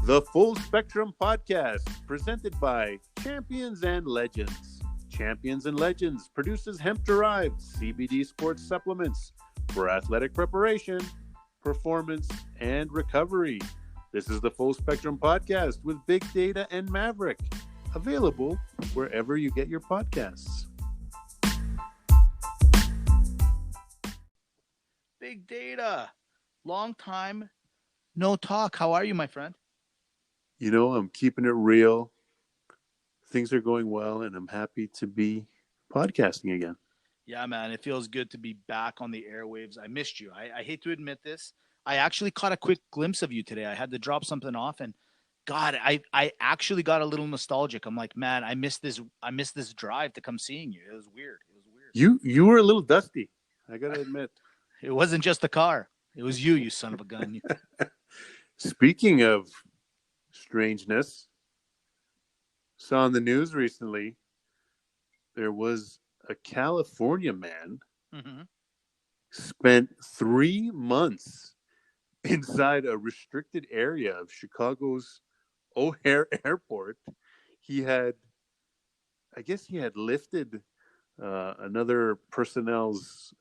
The Full Spectrum Podcast, presented by Champions and Legends. Champions and Legends produces hemp-derived CBD sports supplements for athletic preparation, performance, and recovery. This is the Full Spectrum Podcast with Big Data and Maverick, available wherever you get your podcasts. Big Data, long time no talk. How are you, my friend? You know, I'm keeping it real. Things are going well, and I'm happy to be podcasting again. Yeah, man, it feels good to be back on the airwaves. I missed you. I hate to admit this. I actually caught a quick glimpse of you today. I had to drop something off, and God, I actually got a little nostalgic. I'm like, man, I missed this drive to come seeing you. It was weird. You were a little dusty, I gotta admit. It wasn't just the car. It was you son of a gun. Speaking of strangeness, saw in the news recently, there was a California man spent 3 months inside a restricted area of Chicago's O'Hare Airport. I guess he had lifted another personnel's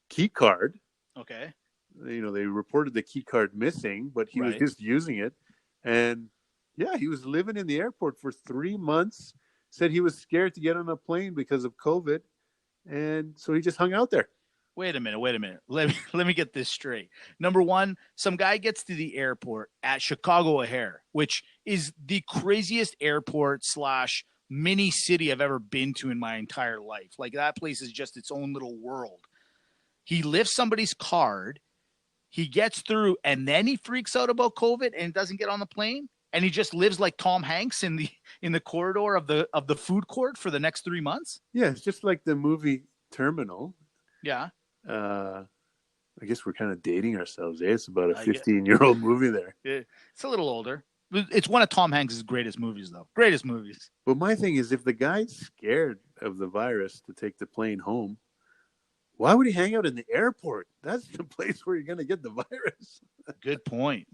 key card. Okay. You know, they reported the key card missing, but he was just using it. And yeah, he was living in the airport for 3 months. Said he was scared to get on a plane because of COVID. And so he just hung out there. Wait a minute. Let me get this straight. Number one, some guy gets to the airport at Chicago O'Hare, which is the craziest airport / mini city I've ever been to in my entire life. Like, that place is just its own little world. He lifts somebody's card, he gets through, and then he freaks out about COVID and doesn't get on the plane. And he just lives like Tom Hanks in the corridor of the food court for the next 3 months. Yeah, it's just like the movie Terminal. Yeah. I guess we're kind of dating ourselves. It's about a 15-year-old movie there. It's a little older. It's one of Tom Hanks' greatest movies, though. Greatest movies. But my thing is, if the guy's scared of the virus to take the plane home, why would he hang out in the airport? That's the place where you're going to get the virus. Good point.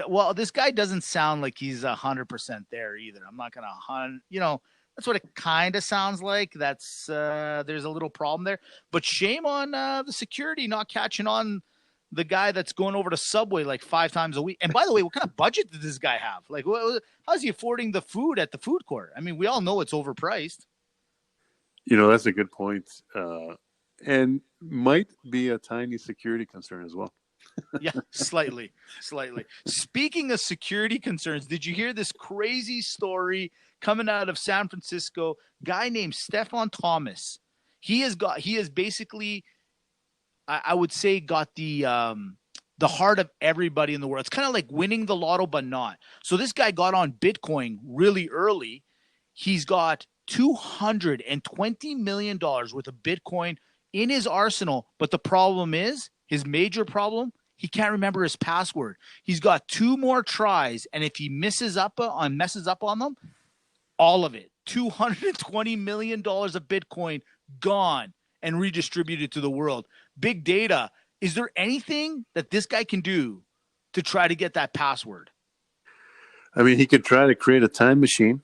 Well, this guy doesn't sound like he's 100% there either. I'm not going to, that's what it kind of sounds like. That's there's a little problem there. But shame on the security not catching on the guy that's going over to Subway like 5 times a week. And by the way, what kind of budget did this guy have? Like, how's he affording the food at the food court? I mean, we all know it's overpriced. You know, that's a good point. And might be a tiny security concern as well. Yeah, slightly. Speaking of security concerns, did you hear this crazy story coming out of San Francisco? Guy named Stefan Thomas. He has basically, I would say, got the heart of everybody in the world. It's kind of like winning the lotto, but not. So this guy got on Bitcoin really early. He's got $220 million worth of Bitcoin in his arsenal, but the problem is, his major problem, he can't remember his password. He's got 2 more tries, and if he messes up on them, all of it, $220 million of Bitcoin gone and redistributed to the world. Big Data, is there anything that this guy can do to try to get that password? I mean, he could try to create a time machine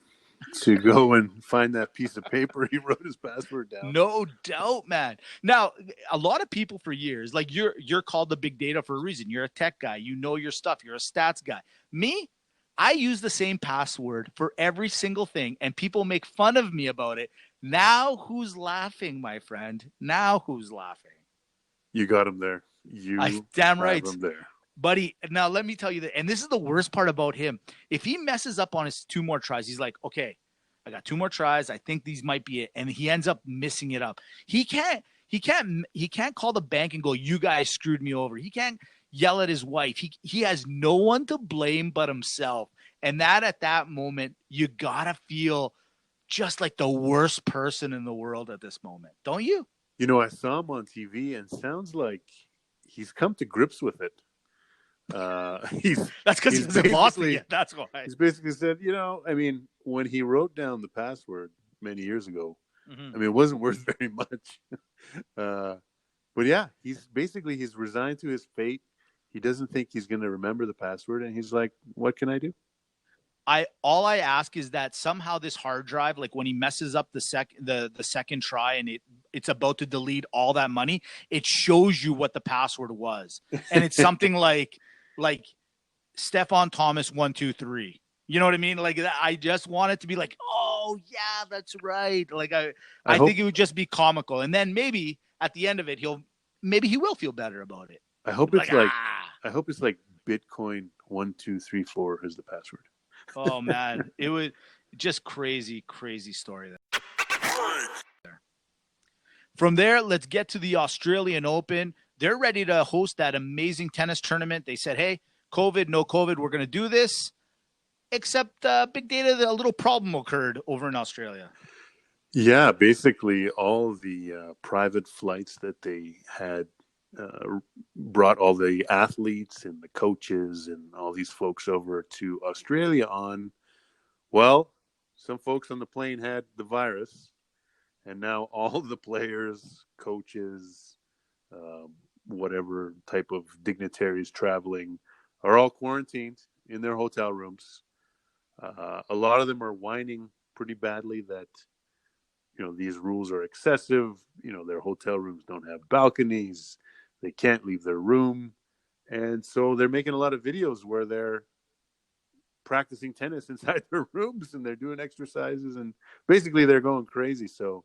to go and find that piece of paper he wrote his password down. No doubt, man. Now, a lot of people for years, like you're called the Big Data for a reason. You're a tech guy. You know your stuff. You're a stats guy. Me, I use the same password for every single thing, and people make fun of me about it. Now who's laughing, my friend? Now who's laughing? You got him there. Damn right. Him there. Buddy, now let me tell you that, and this is the worst part about him. If he messes up on his 2 more tries, he's like, okay, I got 2 more tries. I think these might be it. And he ends up missing it up. He can't call the bank and go, you guys screwed me over. He can't yell at his wife. He has no one to blame but himself. And at that moment, you gotta feel just like the worst person in the world at this moment, don't you? You know, I saw him on TV, and sounds like he's come to grips with it. That's because he hasn't lost it yet. That's why. He's basically said, I mean, when he wrote down the password many years ago, I mean, it wasn't worth very much. But yeah, he's resigned to his fate. he doesn't think he's going to remember the password, and he's like, "What can I do?" All I ask is that somehow this hard drive, like when he messes up the second try and it's about to delete all that money, it shows you what the password was, and it's something like Stefan Thomas 123. You know what I mean? Like I just want it to be like, oh yeah, that's right. Like I think it would just be comical, and then maybe at the end of it, he will feel better about it. I hope it's I hope it's like Bitcoin1234 is the password. Oh man, it would just crazy story there. From there, let's get to the Australian Open. They're ready to host that amazing tennis tournament. They said, hey, COVID, no COVID, we're going to do this. Except big data, a little problem occurred over in Australia. Yeah, basically all the private flights that they had brought all the athletes and the coaches and all these folks over to Australia on. Well, some folks on the plane had the virus, and now all the players, coaches, whatever type of dignitaries traveling are all quarantined in their hotel rooms. A lot of them are whining pretty badly that, these rules are excessive. Their hotel rooms don't have balconies. They can't leave their room. And so they're making a lot of videos where they're practicing tennis inside their rooms, and they're doing exercises, and basically they're going crazy. So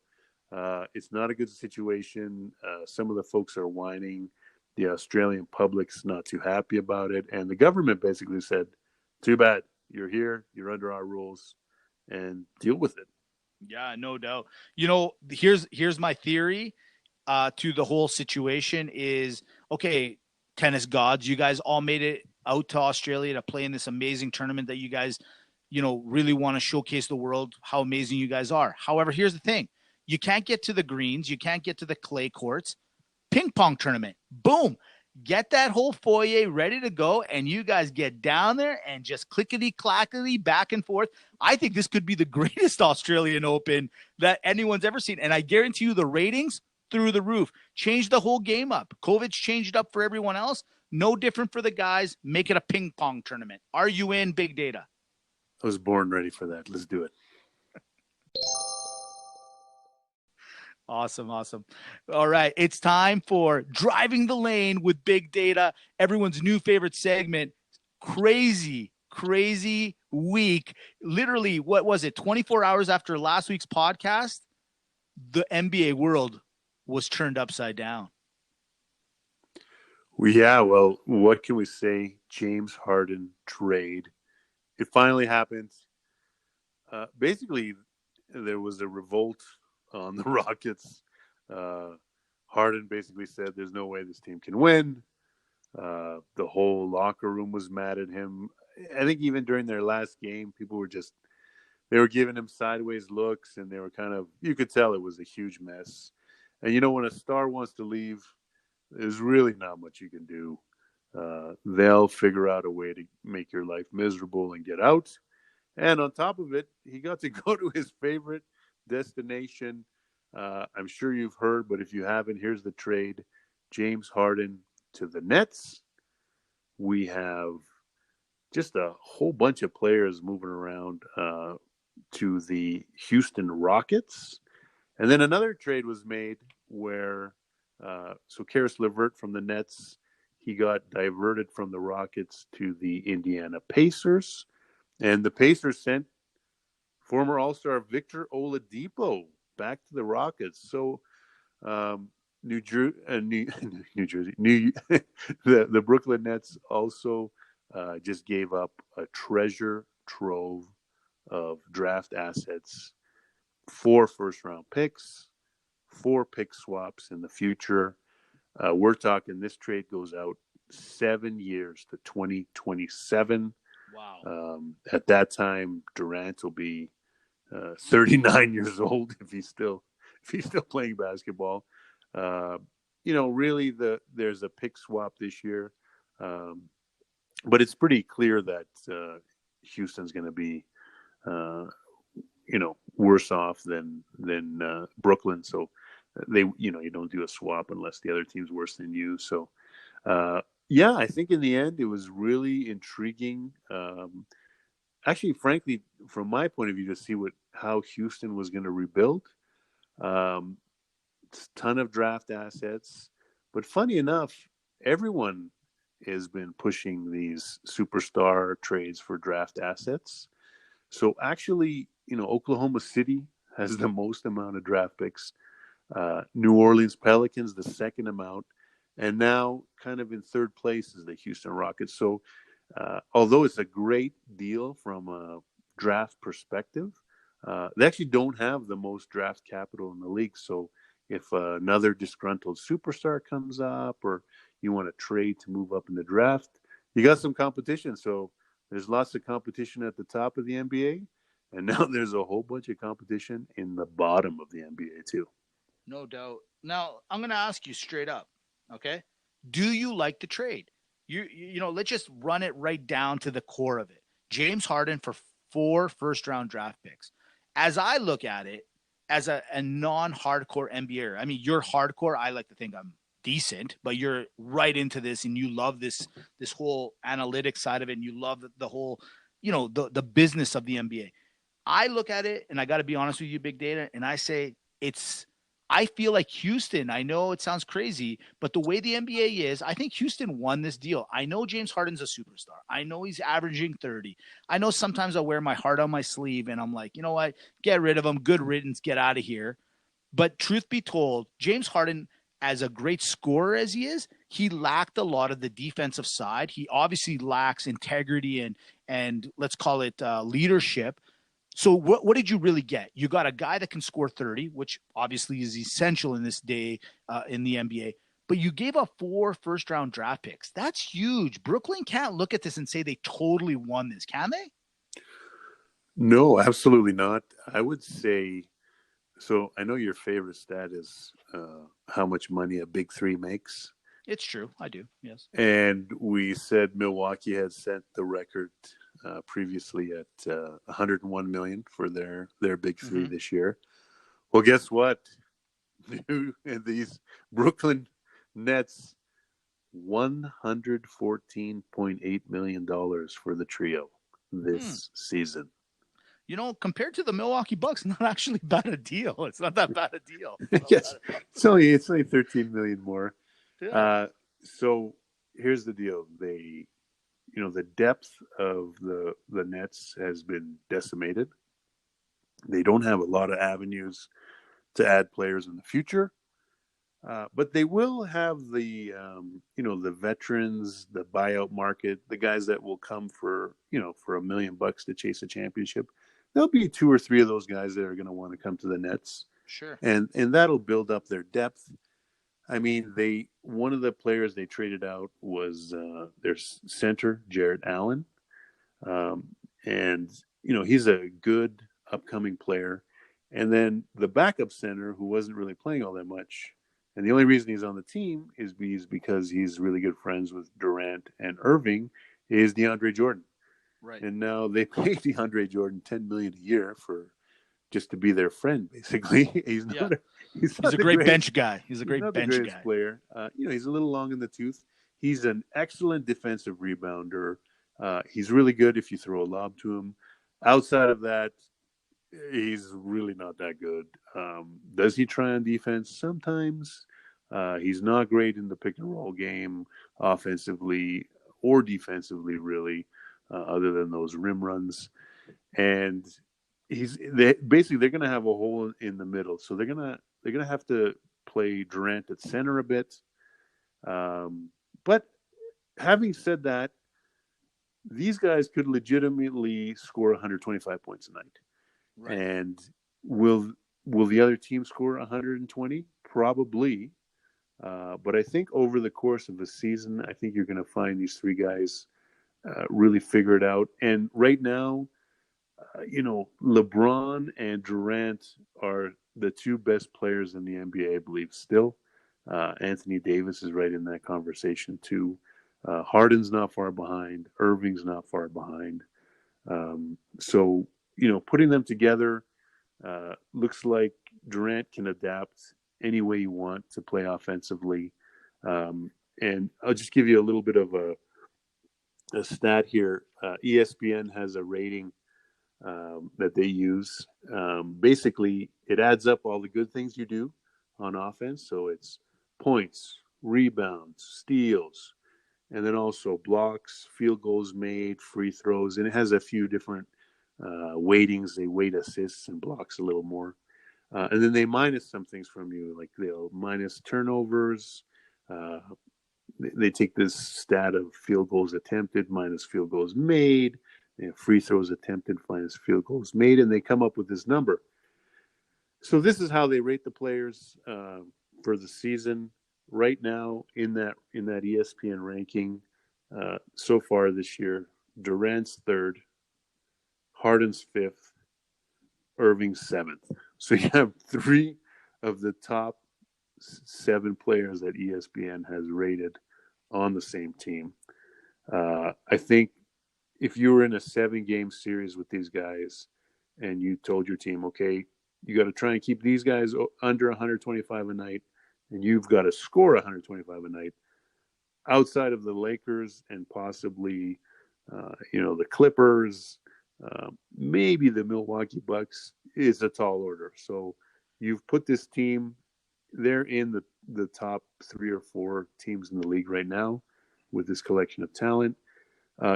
it's not a good situation. Some of the folks are whining. The Australian public's not too happy about it. And the government basically said, too bad. You're here. You're under our rules, and deal with it. Yeah, no doubt. Here's my theory to the whole situation is, okay, tennis gods, you guys all made it out to Australia to play in this amazing tournament that you guys, really want to showcase the world how amazing you guys are. However, here's the thing. You can't get to the greens. You can't get to the clay courts. Ping pong tournament. Boom. Get that whole foyer ready to go, and you guys get down there and just clickety-clackety back and forth. I think this could be the greatest Australian Open that anyone's ever seen, and I guarantee you the ratings through the roof. Change the whole game up. COVID's changed up for everyone else. No different for the guys. Make it a ping pong tournament. Are you in, Big Data? I was born ready for that. Let's do it. Awesome. All right. It's time for Driving the Lane with Big Data, everyone's new favorite segment. Crazy week. Literally, what was it? 24 hours after last week's podcast, the NBA world was turned upside down. Yeah, well, what can we say? James Harden trade. It finally happened. Basically, there was a revolt on the Rockets. Harden basically said there's no way this team can win. The whole locker room was mad at him. I think even during their last game, people were they were giving him sideways looks, and they were you could tell it was a huge mess. And when a star wants to leave, there's really not much you can do. They'll figure out a way to make your life miserable and get out. And on top of it, he got to go to his favorite destination. I'm sure you've heard, but if you haven't, here's the trade. James Harden to the Nets. We have just a whole bunch of players moving around to the Houston Rockets. And then another trade was made where Karis LeVert from the Nets, he got diverted from the Rockets to the Indiana Pacers. And the Pacers sent former All-Star Victor Oladipo back to the Rockets. So New Jersey, the Brooklyn Nets also just gave up a treasure trove of draft assets, 4 first-round picks, 4 pick swaps in the future. We're talking this trade goes out 7 years to 2027. Wow. At that time, Durant will be 39 years old if he's still playing basketball. Really there's a pick swap this year, but it's pretty clear that Houston's going to be worse off than Brooklyn. So they you don't do a swap unless the other team's worse than you. So Yeah, I think in the end it was really intriguing. Actually, frankly, from my point of view, to see how Houston was going to rebuild. Um, Ton of draft assets, but funny enough, everyone has been pushing these superstar trades for draft assets. So actually, Oklahoma City has the most amount of draft picks. New Orleans Pelicans, the second amount, and now kind of in third place is the Houston Rockets. So, although it's a great deal from a draft perspective, they actually don't have the most draft capital in the league. So, if another disgruntled superstar comes up, or you want to trade to move up in the draft, you got some competition. So, there's lots of competition at the top of the NBA, and now there's a whole bunch of competition in the bottom of the NBA too. No doubt. Now, I'm going to ask you straight up, okay? Do you like the trade? Let's just run it right down to the core of it. James Harden for 4 first-round draft picks. As I look at it, as a non-hardcore NBAer, I mean, you're hardcore. I like to think I'm decent, but you're right into this and you love this whole analytics side of it, and you love the whole, the business of the NBA. I look at it, and I got to be honest with you, Big Data, and I say it's. I feel like Houston. I know it sounds crazy, but the way the NBA is, I think Houston won this deal. I know James Harden's a superstar. I know he's averaging 30. I know sometimes I wear my heart on my sleeve, and I'm like, you know what? Get rid of him. Good riddance. Get out of here. But truth be told, James Harden, as a great scorer as he is, he lacked a lot of the defensive side. He obviously lacks integrity and let's call it leadership. So what did you really get? You got a guy that can score 30, which obviously is essential in this day in the NBA. But you gave up 4 first-round draft picks. That's huge. Brooklyn can't look at this and say they totally won this, can they? No, absolutely not. I would say so. I know your favorite stat is how much money a big three makes. It's true. I do. Yes. And we said Milwaukee had set the record previously at 101 million for their big three Mm-hmm. this year. Well, guess what? These Brooklyn Nets $114.8 million for the trio Hmm. this season. Compared to the Milwaukee Bucks, not actually bad a deal. It's not that bad a deal. Not Yes, bad at all. it's only 13 million more. Yeah. So here's the deal: the depth of the Nets has been decimated. They don't have a lot of avenues to add players in the future, but they will have the veterans, the buyout market, the guys that will come for $1 million to chase a championship. There'll be two or three of those guys that are going to want to come to the Nets, Sure. and that'll build up their depth. I mean, they one of the players they traded out was their center, Jarrett Allen, um, and he's a good upcoming player. And then the backup center, who wasn't really playing all that much, and the only reason he's on the team is because he's really good friends with Durant and Irving, is DeAndre Jordan. Right. And now they pay DeAndre Jordan $10 million a year for just to be their friend. Basically, Yeah. he's He's not a the great greatest bench guy. He's a he's great not the bench greatest guy. player. He's a little long in the tooth. He's an excellent defensive rebounder. He's really good if you throw a lob to him. Outside of that, he's really not that good. Does he try on defense? Sometimes. He's not great in the pick and roll game, offensively or defensively, really, other than those rim runs. And basically they're going to have a hole in the middle, so they're gonna have to play Durant at center a bit. But having said that, these guys could legitimately score 125 points a night. Right. And will will the other team score 120? Probably. But I think over the course of a season, I think you're going to find these three guys really figure it out. And right now, LeBron and Durant are the two best players in the NBA, I believe, still. Anthony Davis is right in that conversation, too. Harden's not far behind. Irving's not far behind. So, putting them together looks like Durant can adapt any way you want to play offensively. And I'll just give you a little bit of a stat here. ESPN has a rating that they use. Basically, it adds up all the good things you do on offense. So it's points, rebounds, steals, and then also blocks, field goals made, free throws, and it has a few different weightings. They weight assists and blocks a little more, and then they minus some things from you, like they'll minus turnovers. Uh, they take this stat of field goals attempted minus field goals made, free throws attempted minus field goals made, and they come up with this number. So this is how they rate the players for the season right now in that ESPN ranking. So far this year, Durant's third, Harden's fifth, Irving's seventh. So you have three of the top seven players that ESPN has rated on the same team. I think if you were in a 7-game series with these guys and you told your team, okay, you got to try and keep these guys under 125 a night, and you've got to score 125 a night, outside of the Lakers and possibly, the Clippers, maybe the Milwaukee Bucks, is a tall order. So you've put this team, they're in the top 3 or 4 teams in the league right now with this collection of talent.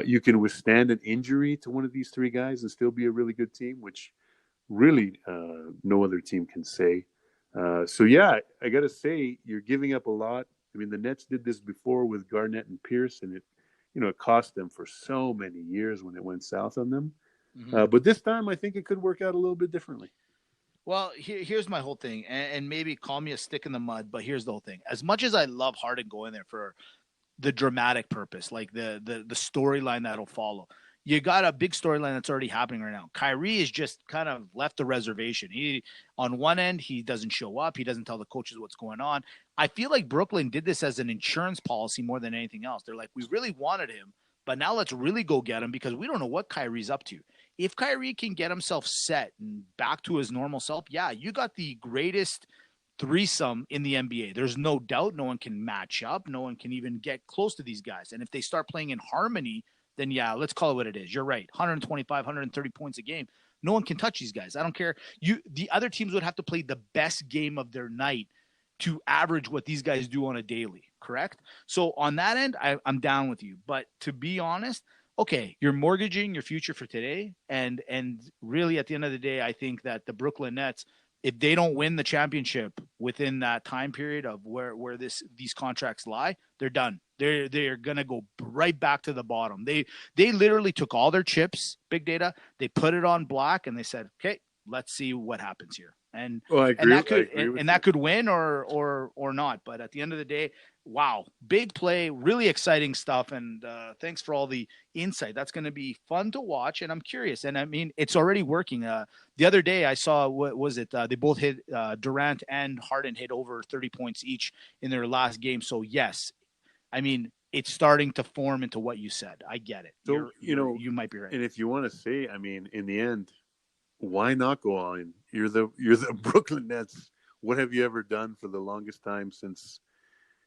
You can withstand an injury to one of these 3 guys and still be a really good team, which really no other team can say. So, yeah, I got to say, you're giving up a lot. I mean, the Nets did this before with Garnett and Pierce, and it cost them for so many years when it went south on them. Mm-hmm. But this time, I think it could work out a little bit differently. Well, here's my whole thing, and maybe call me a stick in the mud, but here's the whole thing. As much as I love Harden going there for the dramatic purpose, like the storyline that'll follow, you got a big storyline that's already happening right now. Kyrie is just kind of left the reservation. He, on one end, he doesn't show up. He doesn't tell the coaches what's going on. I feel like Brooklyn did this as an insurance policy more than anything else. They're like, we really wanted him, but now let's really go get him because we don't know what Kyrie's up to. If Kyrie can get himself set and back to his normal self, yeah, you got the greatest threesome in the NBA. There's no doubt. No one can match up. No one can even get close to these guys. And if they start playing in harmony, then yeah, let's call it what it is. You're right. 125, 130 points a game. No one can touch these guys. I don't care. The other teams would have to play the best game of their night to average what these guys do on a daily, correct? So on that end, I'm down with you. But to be honest, okay, you're mortgaging your future for today. And really, at the end of the day, I think that the Brooklyn Nets, if they don't win the championship within that time period of where these contracts lie, they're done. They're gonna go right back to the bottom. They literally took all their chips, big data, they put it on black, and they said, okay, let's see what happens here. And that could win or not. But at the end of the day, wow, big play, really exciting stuff. And thanks for all the insight. That's going to be fun to watch. And I'm curious. And I mean, it's already working. The other day I saw, what was it? They both hit Durant and Harden hit over 30 points each in their last game. So yes, I mean, it's starting to form into what you said. I get it. So, you might be right. And if you want to say, I mean, in the end, why not go all in? You're the Brooklyn Nets. What have you ever done for the longest time since?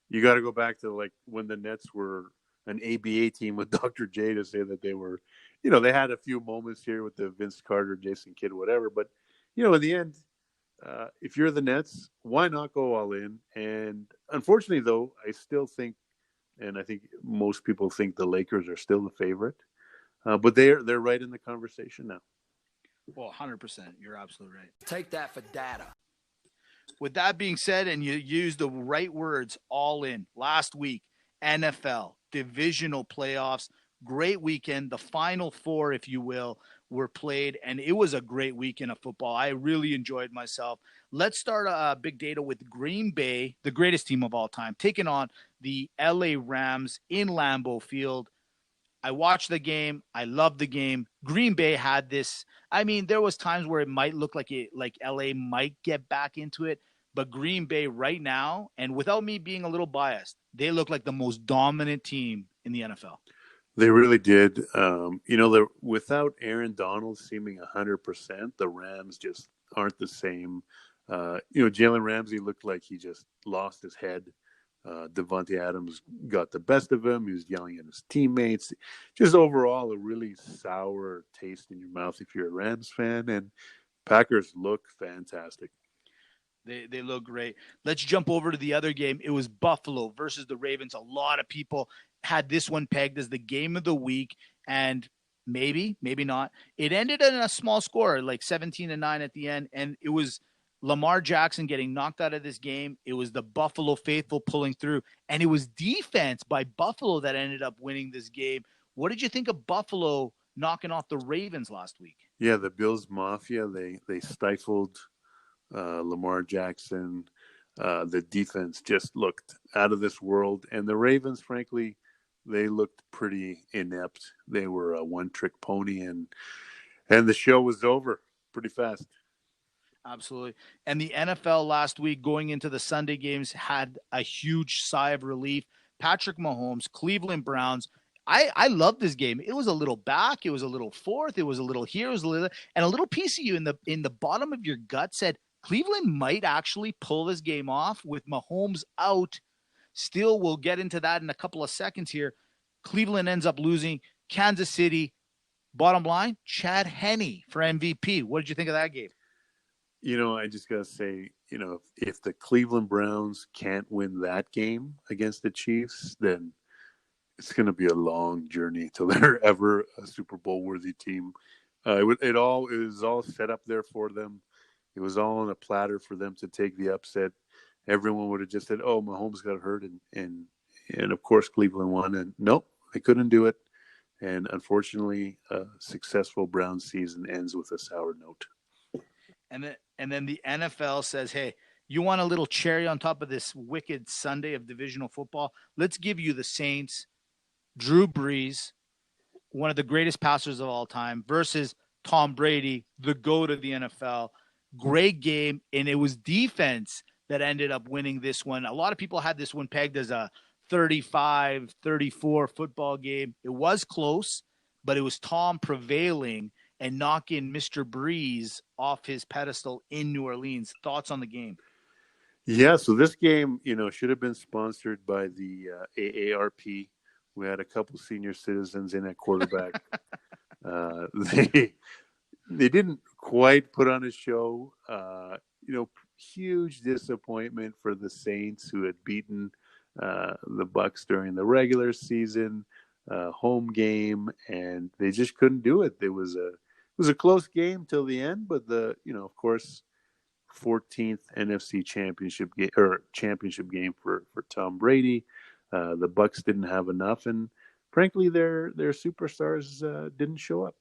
You got to go back to like when the Nets were an ABA team with Dr. J to say that they were, they had a few moments here with the Vince Carter, Jason Kidd, whatever. But, in the end, if you're the Nets, why not go all in? And unfortunately, though, I still think, and I think most people think the Lakers are still the favorite, but they're right in the conversation now. Well, 100%. You're absolutely right. Take that for data. With that being said, and you use the right words, all in. Last week, NFL, divisional playoffs, great weekend. The Final Four, if you will, were played, and it was a great weekend of football. I really enjoyed myself. Let's start big data with Green Bay, the greatest team of all time, taking on the LA Rams in Lambeau Field. I watched the game. I loved the game. Green Bay had this. I mean, there was times where it might look like LA might get back into it, but Green Bay right now, and without me being a little biased, they look like the most dominant team in the NFL. They really did. Without Aaron Donald seeming 100%, the Rams just aren't the same. Jalen Ramsey looked like he just lost his head Devontae Adams got the best of him. He was yelling at his teammates. Just overall, a really sour taste in your mouth if you're a Rams fan. And Packers look fantastic. They look great. Let's jump over to the other game. It was Buffalo versus the Ravens. A lot of people had this one pegged as the game of the week, and maybe not. It ended in a small score, like 17-9 at the end, and it was Lamar Jackson getting knocked out of this game. It was the Buffalo faithful pulling through, and it was defense by Buffalo that ended up winning this game. What did you think of Buffalo knocking off the Ravens last week? Yeah, the Bills Mafia, they stifled Lamar Jackson. The defense just looked out of this world. And the Ravens, frankly, they looked pretty inept. They were a one-trick pony, and the show was over pretty fast. Absolutely. And the NFL last week going into the Sunday games had a huge sigh of relief. Patrick Mahomes, Cleveland Browns. I love this game. It was a little back. It was a little forth. It was a little here. It was a little, and a little piece of you in the bottom of your gut said Cleveland might actually pull this game off with Mahomes out. Still, we'll get into that in a couple of seconds here. Cleveland ends up losing. Kansas City, bottom line, Chad Henne for MVP. What did you think of that game? I just got to say, if the Cleveland Browns can't win that game against the Chiefs, then it's going to be a long journey till they're ever a Super Bowl worthy team. It was all set up there for them. It was all on a platter for them to take the upset. Everyone would have just said, "Oh, Mahomes got hurt," and of course Cleveland won. And nope, they couldn't do it. And unfortunately, a successful Browns season ends with a sour note. And then the NFL says, "Hey, you want a little cherry on top of this wicked Sunday of divisional football? Let's give you the Saints, Drew Brees, one of the greatest passers of all time, versus Tom Brady, the GOAT of the NFL." Great game, and it was defense that ended up winning this one. A lot of people had this one pegged as a 35-34 football game. It was close, but it was Tom prevailing and knocking Mr. Breeze off his pedestal in New Orleans. Thoughts on the game? Yeah, so this game, should have been sponsored by the AARP. We had a couple senior citizens in at quarterback. They didn't quite put on a show. Huge disappointment for the Saints, who had beaten the Bucs during the regular season home game, and they just couldn't do it. It was a close game till the end, but of course, 14th NFC championship game for Tom Brady. The Bucs didn't have enough, and frankly, their superstars didn't show up.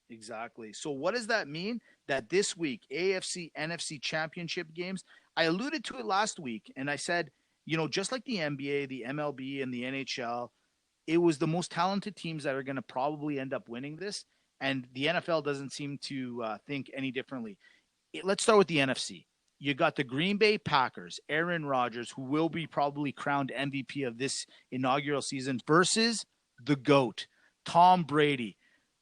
Exactly. So what does that mean? That this week, AFC, NFC championship games, I alluded to it last week, and I said, just like the NBA, the MLB, and the NHL, it was the most talented teams that are going to probably end up winning this, and the NFL doesn't seem to think any differently. Let's start with the NFC. You got the Green Bay Packers, Aaron Rodgers, who will be probably crowned MVP of this inaugural season, versus the GOAT, Tom Brady.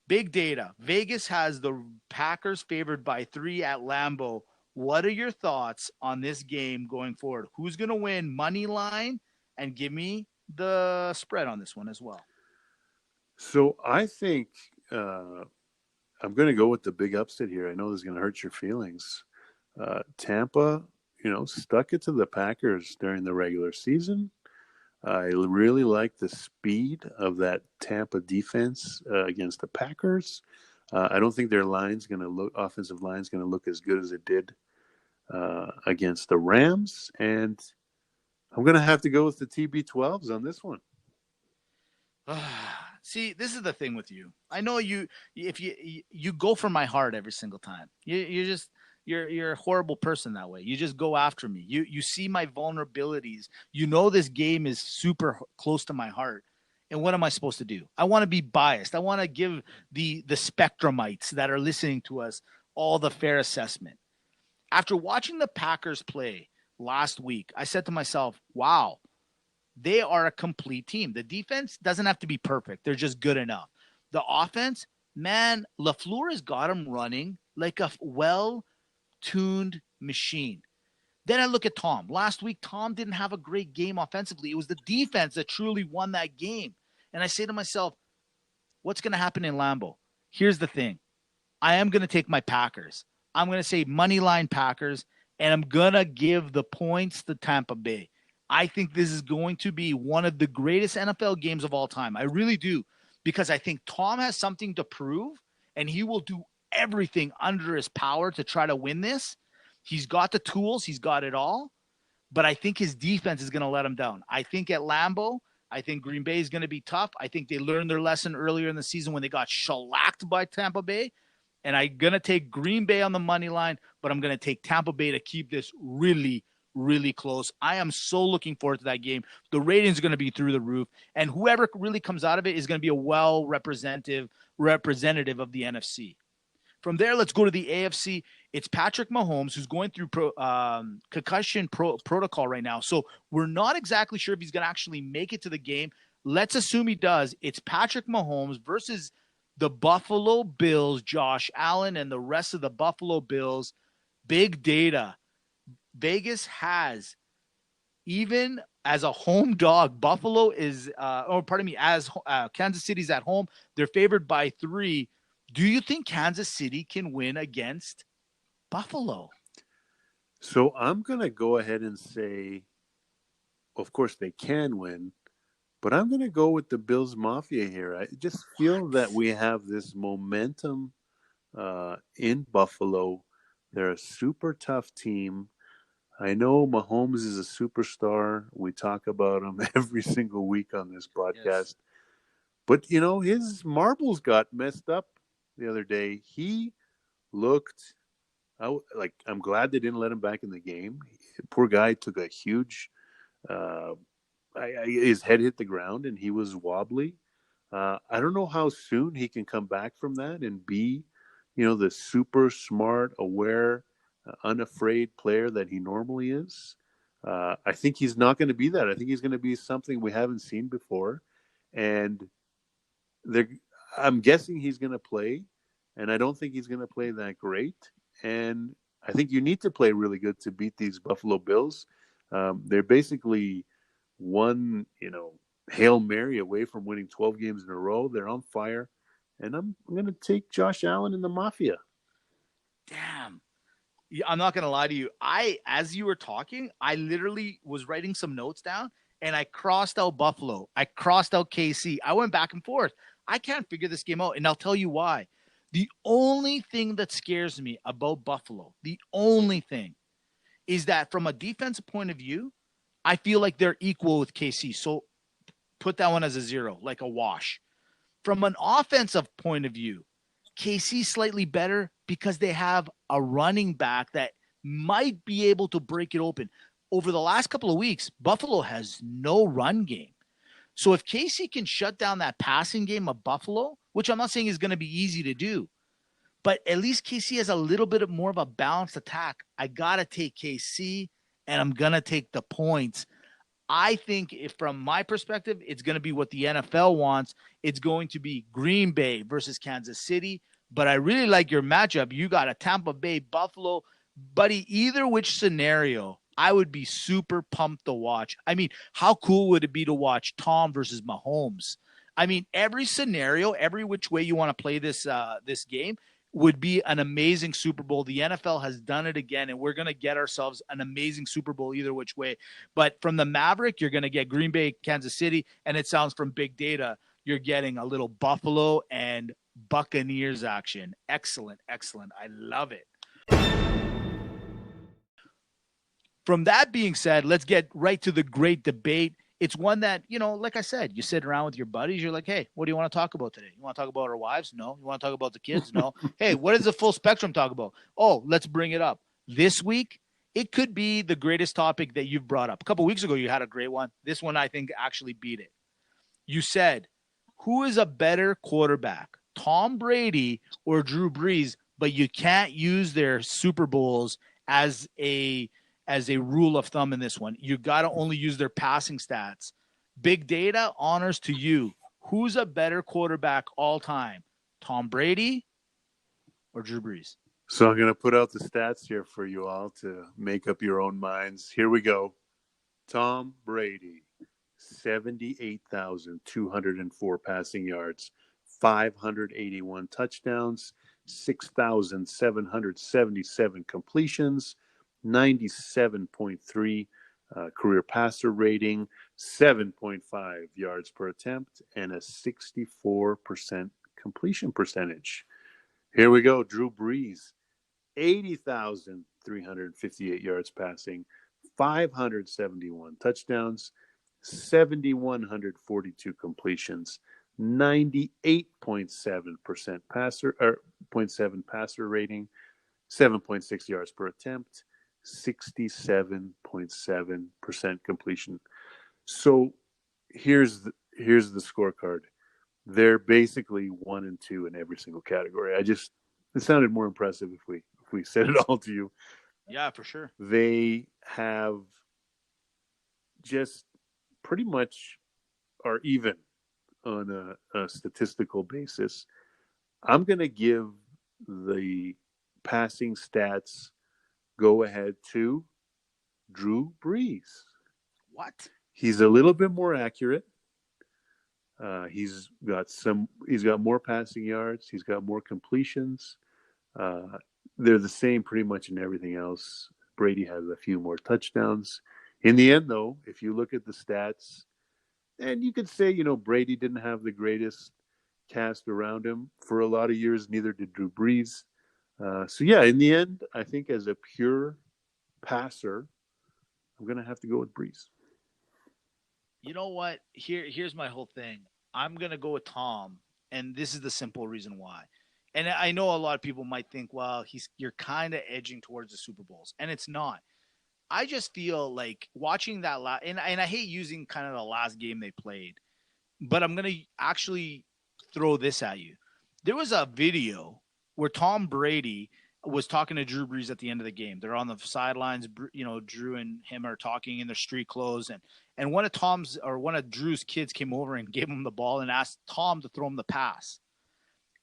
Big data. Vegas has the Packers favored by 3 at Lambeau. What are your thoughts on this game going forward? Who's going to win? Money line, and give me the spread on this one as well. So I think I'm going to go with the big upset here. I know this is going to hurt your feelings. Tampa, stuck it to the Packers during the regular season. I really like the speed of that Tampa defense against the Packers. I don't think their offensive line's going to look as good as it did against the Rams, and I'm going to have to go with the TB12s on this one. See, this is the thing with you. I know if you go for my heart every single time. You're a horrible person that way. You just go after me. You see my vulnerabilities. This game is super close to my heart. And what am I supposed to do? I want to be biased. I want to give the spectrumites that are listening to us all the fair assessment. After watching the Packers play last week, I said to myself, wow, they are a complete team. The defense doesn't have to be perfect. They're just good enough. The offense, man, LaFleur has got them running like a well-tuned machine. Then I look at Tom. Last week, Tom didn't have a great game offensively. It was the defense that truly won that game. And I say to myself, what's going to happen in Lambeau? Here's the thing. I am going to take my Packers. I'm going to say money line Packers, and I'm going to give the points to Tampa Bay. I think this is going to be one of the greatest NFL games of all time. I really do, because I think Tom has something to prove, and he will do everything under his power to try to win this. He's got the tools. He's got it all. But I think his defense is going to let him down. I think at Lambeau, I think Green Bay is going to be tough. I think they learned their lesson earlier in the season when they got shellacked by Tampa Bay. And I'm going to take Green Bay on the money line, but I'm going to take Tampa Bay to keep this really, really close. I am so looking forward to that game. The ratings are going to be through the roof. And whoever really comes out of it is going to be a well-representative of the NFC. From there, let's go to the AFC. It's Patrick Mahomes, who's going through concussion protocol right now. So we're not exactly sure if he's going to actually make it to the game. Let's assume he does. It's Patrick Mahomes versus the Buffalo Bills, Josh Allen, and the rest of the Buffalo Bills. Big data. Vegas has, even as a home dog, Buffalo is, as Kansas City's at home, they're favored by 3. Do you think Kansas City can win against Buffalo? So I'm going to go ahead and say, of course, they can win, but I'm going to go with the Bills Mafia here. I just feel that we have this momentum in Buffalo. They're a super tough team. I know Mahomes is a superstar. We talk about him every single week on this podcast. Yes. But, his marbles got messed up the other day. He looked like, I'm glad they didn't let him back in the game. Poor guy took a huge his head hit the ground and he was wobbly. I don't know how soon he can come back from that and be, the super smart, aware, unafraid player that he normally is. I think he's not going to be that. I think he's going to be something we haven't seen before. And I'm guessing he's going to play, and I don't think he's going to play that great. And I think you need to play really good to beat these Buffalo Bills. They're basically one, Hail Mary away from winning 12 games in a row. They're on fire. And I'm going to take Josh Allen and the Mafia. Damn. I'm not going to lie to you. As you were talking, I literally was writing some notes down, and I crossed out Buffalo. I crossed out KC. I went back and forth. I can't figure this game out, and I'll tell you why. The only thing that scares me about Buffalo, the only thing, is that from a defensive point of view, I feel like they're equal with KC. So put that one as a 0, like a wash. From an offensive point of view, KC slightly better because they have a running back that might be able to break it open. Over the last couple of weeks, Buffalo has no run game. So if KC can shut down that passing game of Buffalo, which I'm not saying is going to be easy to do, but at least KC has a little bit more of a balanced attack. I got to take KC, and I'm going to take the points. I think from my perspective, it's going to be what the NFL wants. It's going to be Green Bay versus Kansas City. But I really like your matchup. You got a Tampa Bay, Buffalo. Buddy, either which scenario, I would be super pumped to watch. I mean, how cool would it be to watch Tom versus Mahomes? I mean, every scenario, every which way you want to play this game would be an amazing Super Bowl. The NFL has done it again, and we're going to get ourselves an amazing Super Bowl either which way. But from the Maverick, you're going to get Green Bay, Kansas City, and it sounds from Big Data, you're getting a little Buffalo and Buccaneers action. Excellent, excellent. I love it. From that being said, let's get right to the great debate. It's one that, like I said, you sit around with your buddies. You're like, hey, what do you want to talk about today? You want to talk about our wives? No. You want to talk about the kids? No. Hey, what does the full spectrum talk about? Oh, let's bring it up. This week, it could be the greatest topic that you've brought up. A couple of weeks ago, you had a great one. This one, I think, actually beat it. You said, who is a better quarterback, Tom Brady or Drew Brees? But you can't use their Super Bowls as a rule of thumb in this one. You got to only use their passing stats. Big Data, honors to you. Who's a better quarterback all time, Tom Brady or Drew Brees? So I'm going to put out the stats here for you all to make up your own minds. Here we go. Tom Brady, 78,204 passing yards, 581 touchdowns, 6,777 completions, 97.3 career passer rating, 7.5 yards per attempt, and a 64% completion percentage. Here we go. Drew Brees, 80,358 yards passing, 571 touchdowns, 7,142 completions, 98.7% passer or 0.7 passer rating, 7.6 yards per attempt, 67.7% completion. So here's the scorecard. They're basically 1 and 2 in every single category. It sounded more impressive if we said it all to you. Yeah, for sure. They have just pretty much are even on a statistical basis. I'm going to give the passing stats go ahead to Drew Brees. What? He's a little bit more accurate. He's got more passing yards. He's got more completions. They're the same pretty much in everything else. Brady has a few more touchdowns. In the end, though, if you look at the stats, and you could say, Brady didn't have the greatest cast around him for a lot of years. Neither did Drew Brees. So, yeah, in the end, I think as a pure passer, I'm going to have to go with Brees. You know what? Here's my whole thing. I'm going to go with Tom, and this is the simple reason why. And I know a lot of people might think, well, you're kind of edging towards the Super Bowls, and it's not. I just feel like watching that and I hate using kind of the last game they played, but I'm going to actually throw this at you. There was a video where Tom Brady was talking to Drew Brees at the end of the game. They're on the sidelines, Drew and him are talking in their street clothes, and one of Drew's kids came over and gave him the ball and asked Tom to throw him the pass.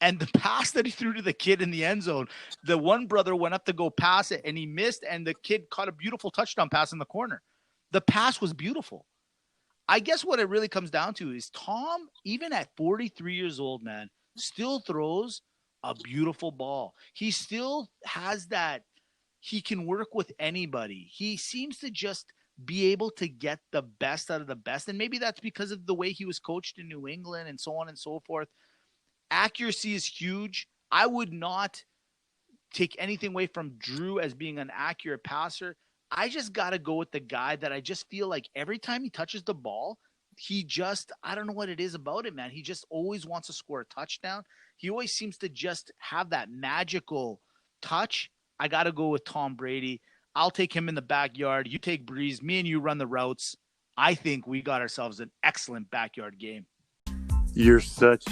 And the pass that he threw to the kid in the end zone, the one brother went up to go pass it, and he missed, and the kid caught a beautiful touchdown pass in the corner. The pass was beautiful. I guess what it really comes down to is Tom, even at 43 years old, man, still throws a beautiful ball. He still has that. He can work with anybody. He seems to just be able to get the best out of the best. And maybe that's because of the way he was coached in New England and so on and so forth. Accuracy is huge. I would not take anything away from Drew as being an accurate passer. I just got to go with the guy that I just feel like every time he touches the ball, I don't know what it is about it, man. He just always wants to score a touchdown. He always seems to just have that magical touch. I got to go with Tom Brady. I'll take him in the backyard. You take Brees. Me and you run the routes. I think we got ourselves an excellent backyard game. You're such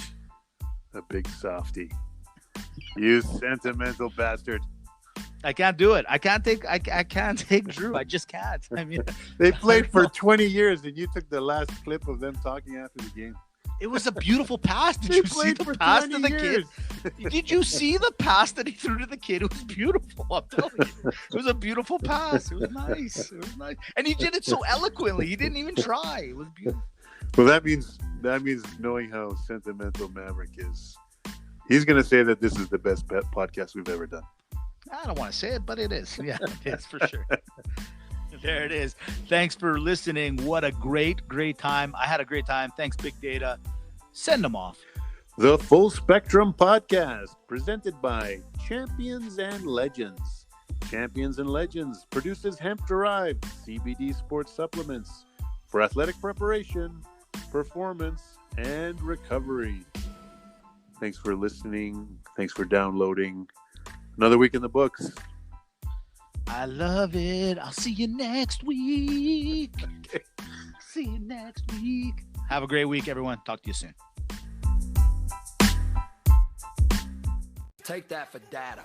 a big softy. You sentimental bastard. I can't do it. I can't take Drew. I just can't. I mean, they played for 20 years, and you took the last clip of them talking after the game. It was a beautiful pass. Did you see the pass to the kid? Did you see the pass that he threw to the kid? It was beautiful. I'm telling you. It was a beautiful pass. It was nice. And he did it so eloquently. He didn't even try. It was beautiful. Well, that means knowing how sentimental Maverick is. He's going to say that this is the best podcast we've ever done. I don't want to say it, but it is. Yeah, it is for sure. There it is. Thanks for listening. What a great time. I had a great time. Thanks, Big Data. Send them off. The Full Spectrum Podcast, presented by Champions and Legends. Champions and Legends produces hemp-derived CBD sports supplements for athletic preparation, performance, and recovery. Thanks for listening. Thanks for downloading. Another week in the books. I love it. I'll see you next week. Okay. See you next week. Have a great week, everyone. Talk to you soon. Take that for data.